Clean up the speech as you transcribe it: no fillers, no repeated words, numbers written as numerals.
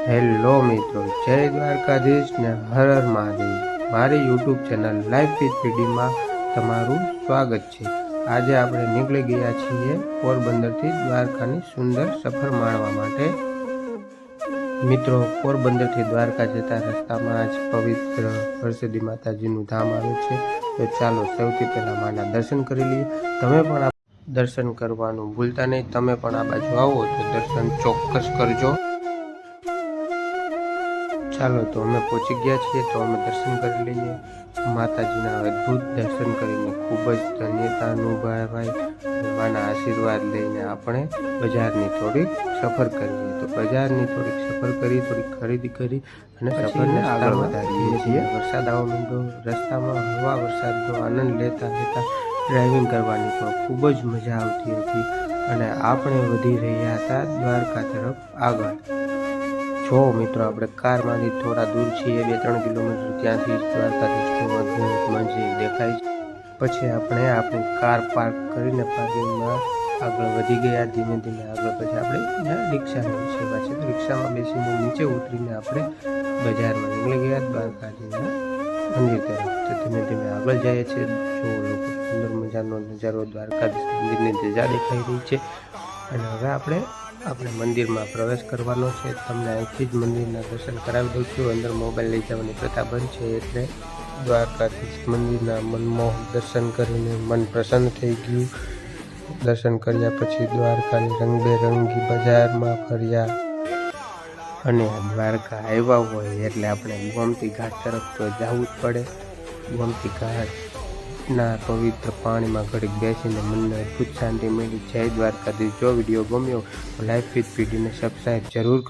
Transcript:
Hello મિત્રો, જય દ્વારકાધીશ ને હર હર મહાદેવ. મારી યુટ્યુબ ચેનલ લાઈફ વિથ પીડીમાં તમારું સ્વાગત છે. આજે આપણે નીકળી ગયા છીએ પોરબંદરથી દ્વારકાની સુંદર સફર માણવા માટે. મિત્રો, પોરબંદરથી દ્વારકા જતા રસ્તામાં જ પવિત્ર હરસિદ્ધિ માતાજીનું ધામ આવે છે. તો ચાલો સૌથી પહેલાં માના દર્શન કરી લઈએ. તમે પણ આ દર્શન કરવાનું ભૂલતા નહીં. તમે પણ આ બાજુ આવો તો દર્શન ચોક્કસ કરજો. ચાલો તો અમે પહોંચી ગયા છીએ, તો અમે દર્શન કરી લઈએ. માતાજીના અદ્ભુત દર્શન કરીને ખૂબ જ ધન્યતા અનુભવાય. માના આશીર્વાદ લઈને આપણે બજારની થોડીક સફર કરીએ. તો બજારની થોડીક સફર કરી, થોડીક ખરીદી કરી અને સફરને આગળ વધારીએ છીએ. વરસાદ આવવા માંડ્યો. રસ્તામાં હળવા વરસાદનો આનંદ લેતા લેતા ડ્રાઇવિંગ કરવાની પણ ખૂબ જ મજા આવતી હતી અને આપણે વધી રહ્યા હતા દ્વારકા તરફ આગળ. જો મિત્રો, આપણે કારમાંથી થોડા દૂર છીએ, 2-3 કિલોમીટર, ત્યાંથી દ્વારકાધીશનું અદ્ભુત મંદિર દેખાય છે. પછી આપણે આપણી કાર પાર્ક કરીને પાર્કિંગમાં આગળ વધી ગયા. ધીમે ધીમે આગળ પછી આપણે રિક્ષાની સેવા છે, તો રિક્ષામાં બેસીને નીચે ઉતરીને આપણે બજારમાં નીકળી ગયા દ્વારકાજીના મંદિર તરફ. તો ધીમે ધીમે આગળ જઈએ છીએ. જો લોકો સુંદર મજાનો નજારો, દ્વારકાધીશ મંદિરની ધજા દેખાઈ રહી છે અને હવે આપણે મંદિરમાં પ્રવેશ કરવાનો છે. તમને અહીંથી જ મંદિરના દર્શન કરાવી દઉં છું. અંદર મોબાઈલ લઈ જવાની પ્રથા બંધ છે, એટલે દ્વારકાધીશ મંદિરના મનમોહક દર્શન કરીને મન પ્રસન્ન થઈ ગયું. દર્શન કર્યા પછી દ્વારકાની રંગબેરંગી બજારમાં ફર્યા અને દ્વારકા આવ્યા હોય એટલે આપણે ગોમતી ઘાટ તરફ તો જવું જ પડે. ગોમતી ઘાટના પવિત્ર પાણીમાં ઘડીક બેસીને મનને અદ્ભુત શાંતિ મળી. જય દ્વારકાધીશ. જો વિડીયો ગમ્યો તો લાઈફ વિથ પીડીને સબસ્ક્રાઈબ જરૂર કરો.